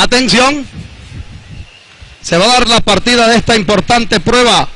Atención. Se va a dar la partida de esta importante prueba.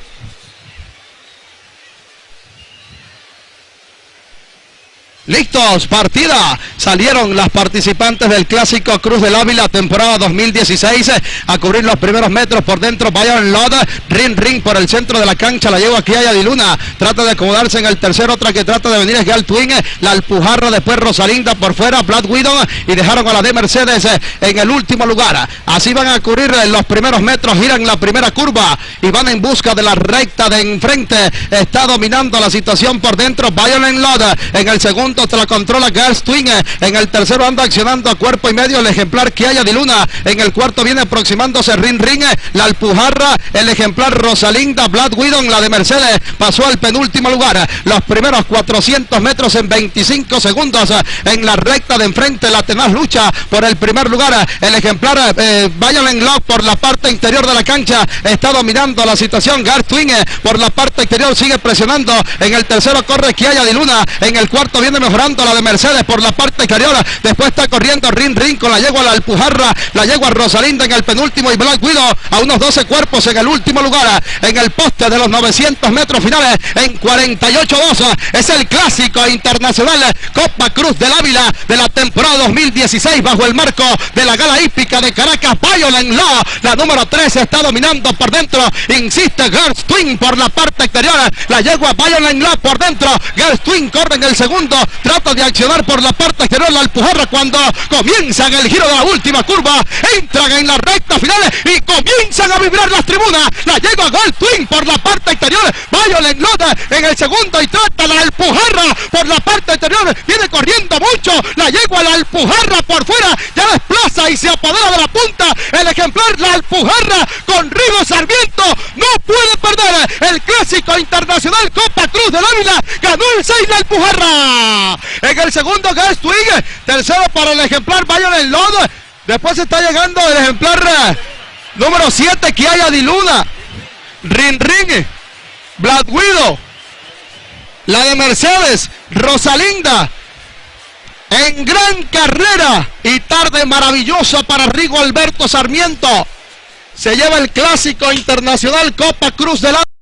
Listos, partida. Salieron las participantes del Clásico Cruz del Ávila, temporada 2016, a cubrir los primeros metros. Por dentro, Bayern Lod, Ring por el centro de la cancha, la lleva aquí a Yadiluna, trata de acomodarse en el tercero, otra que trata de venir es Gal Twin, la Alpujarra, después Rosalinda por fuera, Black Widow, y dejaron a la de Mercedes en el último lugar. Así van a cubrir los primeros metros, giran la primera curva y van en busca de la recta de enfrente. Está dominando la situación por dentro Bayern Lod, en el segundo se la controla Girls Twin, en el tercero anda accionando a cuerpo y medio el ejemplar Kiaya de Luna, en el cuarto viene aproximándose Ring, la Alpujarra, el ejemplar Rosalinda, Black Widow, la de Mercedes pasó al penúltimo lugar. Los primeros 400 metros en 25 segundos en la recta de enfrente, la tenaz lucha por el primer lugar. El ejemplar Bayern Lod por la parte interior de la cancha está dominando la situación. Girls Twin por la parte exterior sigue presionando, en el tercero corre Kiaya de Luna, en el cuarto viene mejorando la de Mercedes por la parte exterior, después está corriendo Ring con la yegua la Alpujarra, la yegua Rosalinda en el penúltimo y Black Widow a unos 12 cuerpos en el último lugar. En el poste de los 900 metros finales en 48-2 es el Clásico Internacional Copa Cruz del Ávila de la temporada 2016 bajo el marco de la Gala Hípica de Caracas. Bayern Lod, la número 3, está dominando por dentro, insiste Girls Twin por la parte exterior, la yegua Bayern Lod por dentro, Girls Twin corre en el segundo, trata de accionar por la parte exterior la Alpujarra cuando comienzan el giro de la última curva, entran en la recta final y comienzan a vibrar las tribunas. La llegó Girls Twin por la parte exterior, Bayern Lod en el segundo y trata la Alpujarra por la parte exterior, viene corriendo mucho, la yegua la Alpujarra por fuera, ya desplaza y se apodera de la punta el ejemplar la Alpujarra con Rigo Sarmiento, no puede perder el Clásico Internacional Copa Cruz del Ávila, ganó el 6 la Alpujarra. En el segundo Girls Twin, tercero para el ejemplar Bayern Lod, después está llegando el ejemplar número 7 Kiaya de Luna, Ring, Black Widow, la de Mercedes, Rosalinda, en gran carrera y tarde maravillosa para Rigo Alberto Sarmiento. Se lleva el Clásico Internacional Copa Cruz del Ávila.